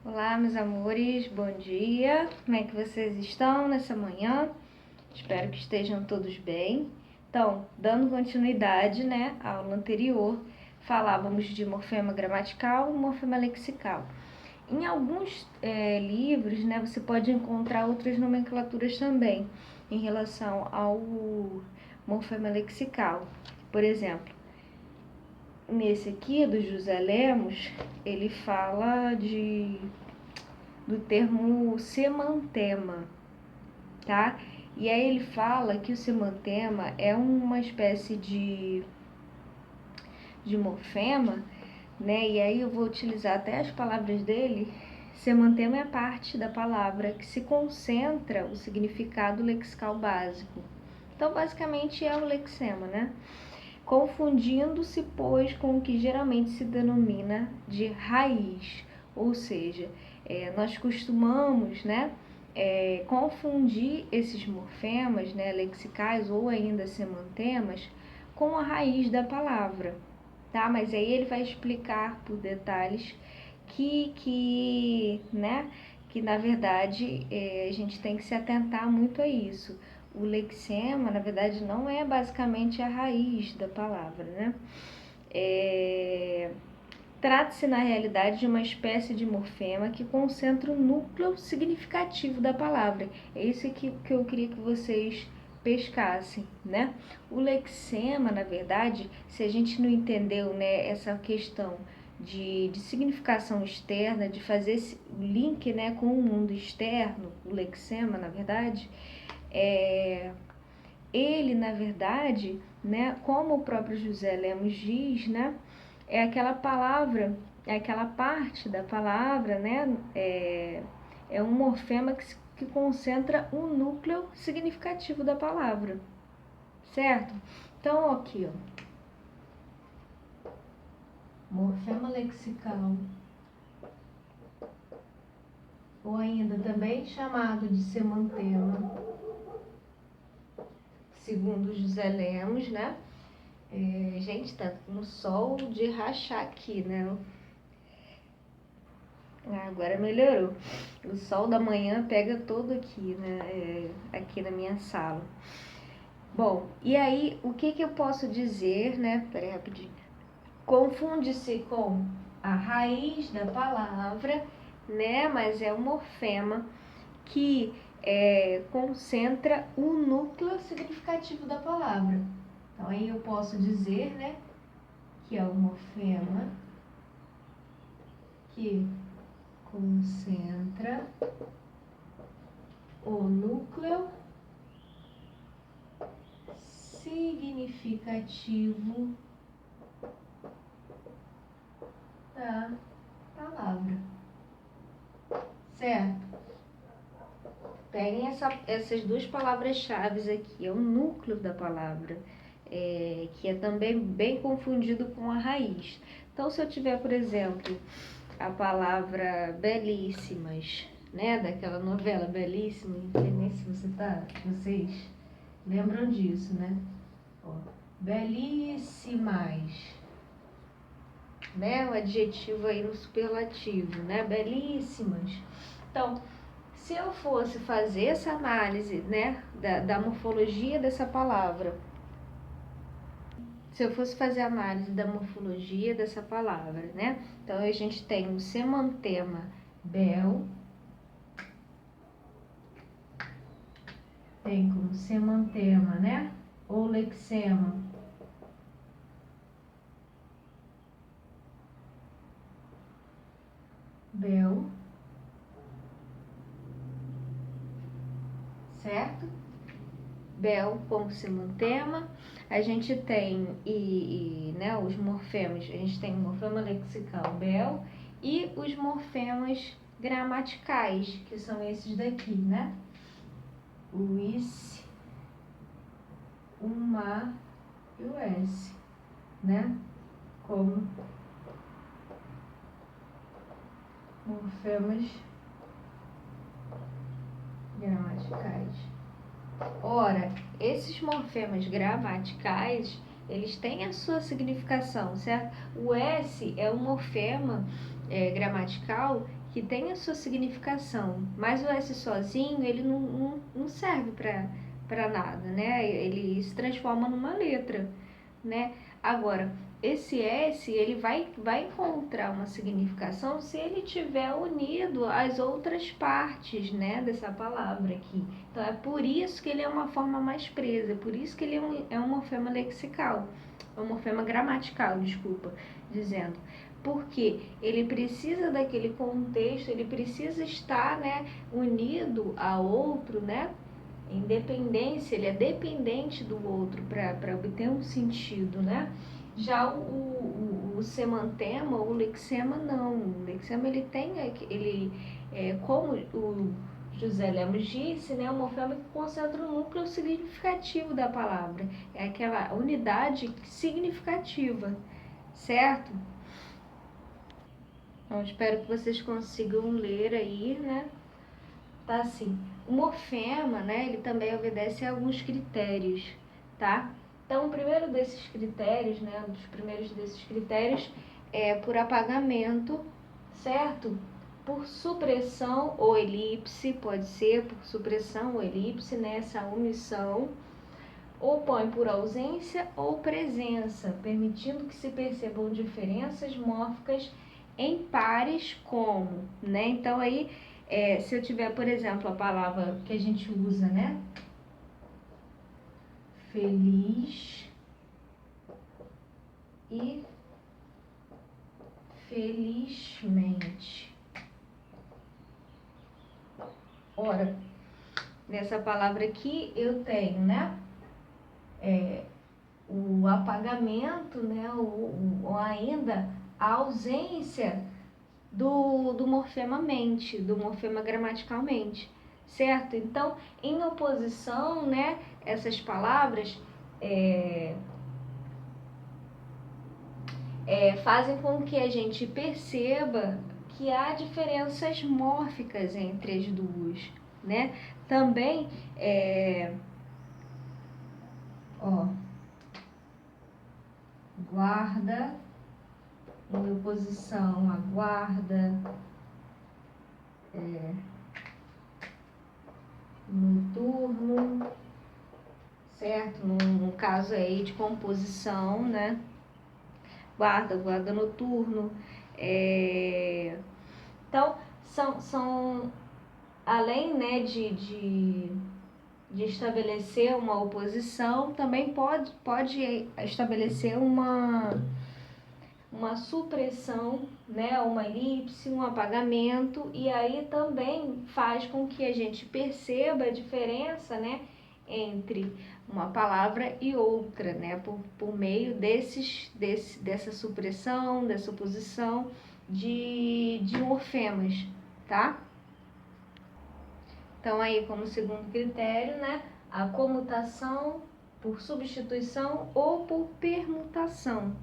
Olá, meus amores, bom dia. Como é que vocês estão nessa manhã? Espero que estejam todos bem. Então, dando continuidade, à aula anterior, falávamos de morfema gramatical e morfema lexical. Em alguns livros, você pode encontrar outras nomenclaturas também em relação ao morfema lexical. Por exemplo, nesse aqui do José Lemos, ele fala do termo semantema, tá? E aí ele fala que o semantema é uma espécie de morfema, né? E aí eu vou utilizar até as palavras dele. Semantema é a parte da palavra que se concentra o significado lexical básico. Então, basicamente é o lexema, né? Confundindo-se, pois, com o que geralmente se denomina de raiz, ou seja, nós costumamos, confundir esses morfemas, lexicais ou ainda semantemas, com a raiz da palavra, tá? Mas aí ele vai explicar por detalhes que na verdade a gente tem que se atentar muito a isso. O lexema, na verdade, não é basicamente a raiz da palavra, né? Trata-se, na realidade, de uma espécie de morfema que concentra o núcleo significativo da palavra. É isso que eu queria que vocês pescassem, né? O lexema, na verdade, se a gente não entendeu, essa questão de significação externa, de fazer esse link, com o mundo externo, o lexema, na verdade, ele, na verdade, como o próprio José Lemos diz, é aquela palavra, é aquela parte da palavra, é um morfema que concentra o núcleo significativo da palavra, certo? Então, aqui, ó, morfema lexical, ou ainda também chamado de semantema, segundo José Lemos, gente, tá no sol de rachar aqui, né? Agora melhorou. O sol da manhã pega todo aqui, aqui na minha sala. Bom, e aí, o que eu posso dizer, Peraí, rapidinho. Confunde-se com a raiz da palavra, Mas é um morfema que concentra o núcleo significativo da palavra. Então, aí eu posso dizer, que é o morfema que concentra o núcleo significativo da palavra, certo? Peguem essas duas palavras-chave aqui, é o núcleo da palavra, que é também bem confundido com a raiz. Então, se eu tiver, por exemplo, a palavra belíssimas, daquela novela Belíssima, não sei nem se vocês lembram disso, Ó, belíssimas, o adjetivo aí no superlativo, belíssimas. Então, se eu fosse fazer essa análise, da morfologia dessa palavra, se eu fosse fazer a análise da morfologia dessa palavra, então a gente tem o semantema bel, tem como semantema, ou lexema, bel, certo? Bel como semantema. A gente tem os morfemas, a gente tem o morfema lexical bel e os morfemas gramaticais, que são esses daqui, o is, o ma e o s, como morfemas gramaticais. Ora, esses morfemas gramaticais, eles têm a sua significação, certo? O S é um morfema gramatical que tem a sua significação, mas o S sozinho, ele não serve para nada, né? Ele se transforma numa letra, né? Agora, esse S, ele vai encontrar uma significação se ele tiver unido às outras partes, né, dessa palavra aqui. Então, é por isso que ele é uma forma mais presa, é por isso que ele é um morfema lexical, é um morfema gramatical, desculpa, dizendo. Porque ele precisa daquele contexto, ele precisa estar, né, unido a outro, né, independência, ele é dependente do outro para obter um sentido, né? Já o semantema, o lexema não. O lexema ele tem, como o José Lemos disse, né, o morfema que concentra o núcleo significativo da palavra. É aquela unidade significativa, certo? Então, espero que vocês consigam ler aí, né? Tá assim, o morfema, né, ele também obedece a alguns critérios, tá? Então, o primeiro desses critérios, né, um dos primeiros desses critérios é por apagamento, certo? Por supressão ou elipse, pode ser por supressão ou elipse, né, essa omissão, ou põe por ausência ou presença, permitindo que se percebam diferenças mórficas em pares como, né? Então, aí, se eu tiver, por exemplo, a palavra que a gente usa, né? Feliz e felizmente. Ora, nessa palavra aqui eu tenho, né? O apagamento, né? Ou ainda a ausência do morfema mente, do morfema gramaticalmente, certo? Então, em oposição, né, essas palavras fazem com que a gente perceba que há diferenças mórficas entre as duas, né? Também, guarda, em oposição a guarda, noturno, certo? No caso aí de composição, né? Guarda noturno. Então, são além, né, de estabelecer uma oposição, também pode estabelecer uma supressão, né, uma elipse, um apagamento, e aí também faz com que a gente perceba a diferença, né, entre uma palavra e outra, né, por meio dessa supressão, dessa oposição de morfemas, tá? Então, aí, como segundo critério, né, a comutação por substituição ou por permutação.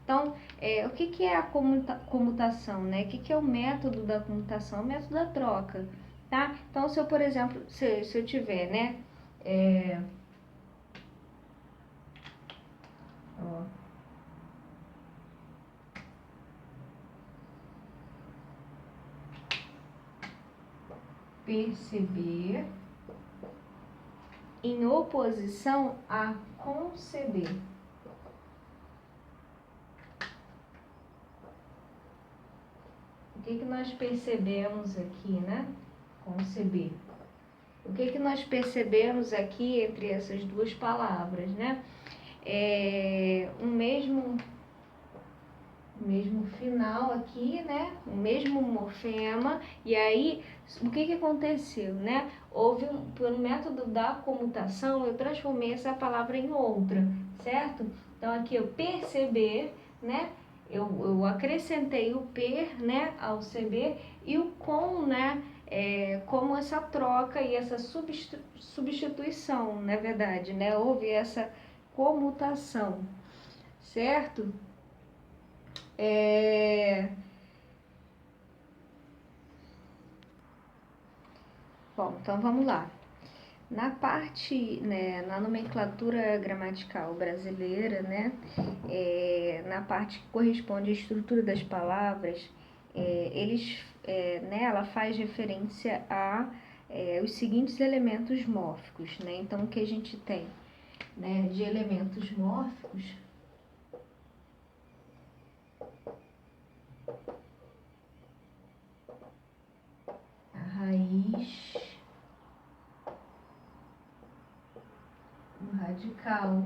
Então, o que é a comutação, né? O que é o método da comutação? O método da troca, tá? Então, se eu, por exemplo, se eu tiver, né, perceber em oposição a conceber. O que nós percebemos aqui, né? Conceber. O que nós percebemos aqui entre essas duas palavras, né? O mesmo final aqui, né? O mesmo morfema. E aí, o que aconteceu, né? Pelo método da comutação, eu transformei essa palavra em outra, certo? Então, aqui eu perceber, né? Eu acrescentei o per, né, ao CB, e o com, né, como essa troca e essa substituição, na verdade, né? Houve essa comutação, certo? Bom, então vamos lá. Na parte, né, na nomenclatura gramatical brasileira, né, na parte que corresponde à estrutura das palavras, né, ela faz referência a os seguintes elementos mórficos, né? Então, o que a gente tem, né, de elementos mórficos, a raiz, o radical.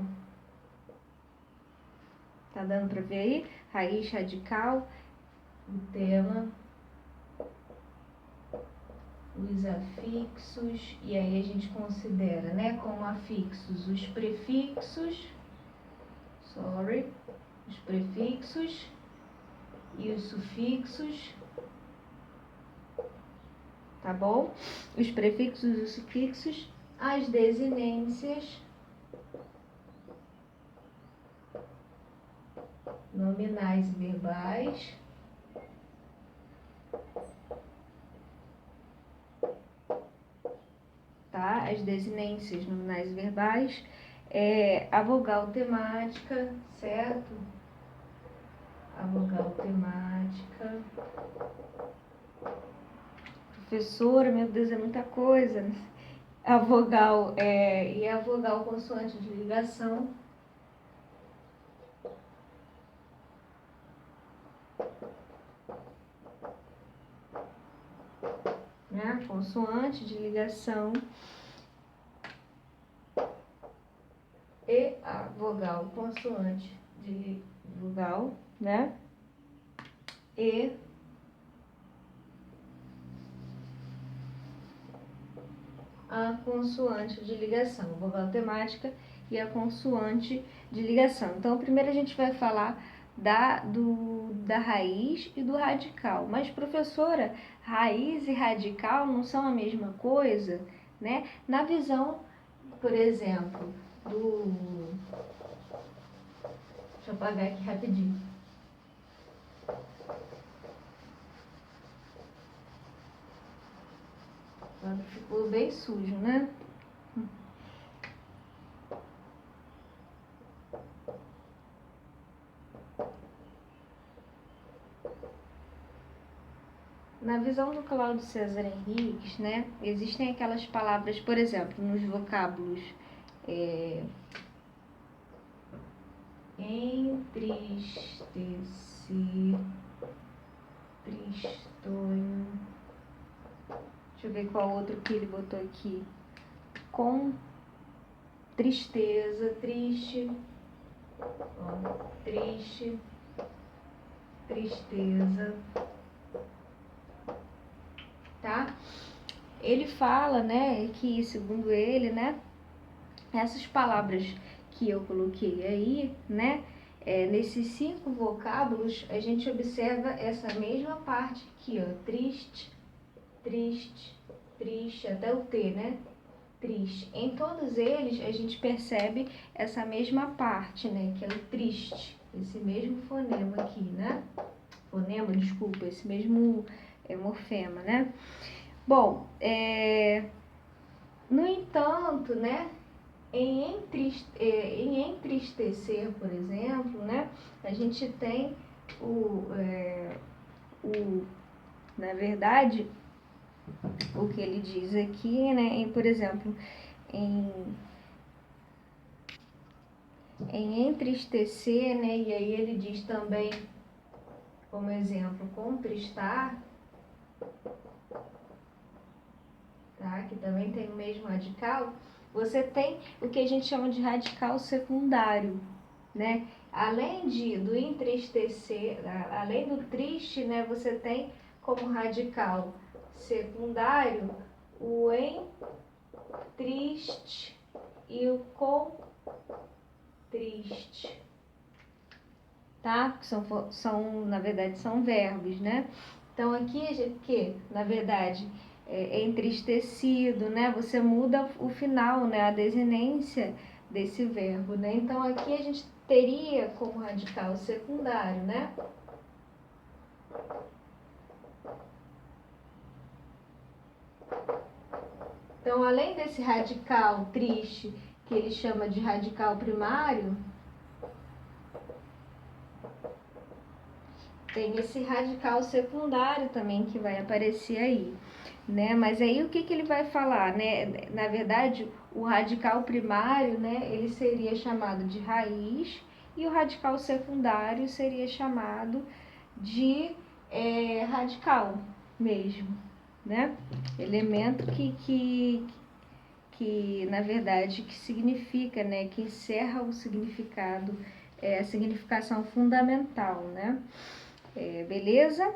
Tá dando para ver aí? Raiz, radical, o tema, os afixos, e aí a gente considera, né, como afixos os prefixos, os prefixos e os sufixos, tá bom? Os prefixos e os sufixos, as desinências, nominais e verbais, tá? As desinências nominais e verbais, a vogal temática, certo? A vogal temática. Professora, meu Deus, é muita coisa. A vogal e a vogal consoante de ligação. Né? Consoante de ligação. E a vogal consoante de vogal, né? E a consoante de ligação, a vogal temática e a consoante de ligação. Então, primeiro a gente vai falar da raiz e do radical. Mas, professora, raiz e radical não são a mesma coisa, né? Na visão, por exemplo, Deixa eu apagar aqui rapidinho. Agora ficou bem sujo, né? Na visão do Cláudio César Henriques, né, existem aquelas palavras, por exemplo, nos vocábulos entristecer, tristonho, deixa eu ver qual outro que ele botou aqui, com tristeza, triste, ó, triste, tristeza, tá? Ele fala, né, que segundo ele, né, essas palavras que eu coloquei aí, né, nesses 5 vocábulos, a gente observa essa mesma parte aqui, ó, triste, triste, triste, até o T, né, triste. Em todos eles, a gente percebe essa mesma parte, né, que é o triste, esse mesmo fonema aqui, né, desculpa, esse mesmo morfema, né. Bom, no entanto, né, em entristecer, por exemplo, né, a gente tem na verdade, o que ele diz aqui, né, por exemplo, em entristecer, né, e aí ele diz também, como exemplo, contristar, tá, que também tem o mesmo radical. Você tem o que a gente chama de radical secundário, né? Além do entristecer, além do triste, né, você tem como radical secundário o entriste e o contriste, tá? Na verdade, são verbos, né? Então, aqui, que, na verdade, é entristecido, né? Você muda o final, né? A desinência desse verbo, né? Então, aqui a gente teria como radical secundário, né? Então, além desse radical triste, que ele chama de radical primário, tem esse radical secundário também que vai aparecer aí, né? Mas aí o que que ele vai falar, né? Na verdade, o radical primário, né, ele seria chamado de raiz, e o radical secundário seria chamado de radical mesmo, né? Elemento que na verdade que significa, né, que encerra o significado, a significação fundamental, né? Beleza?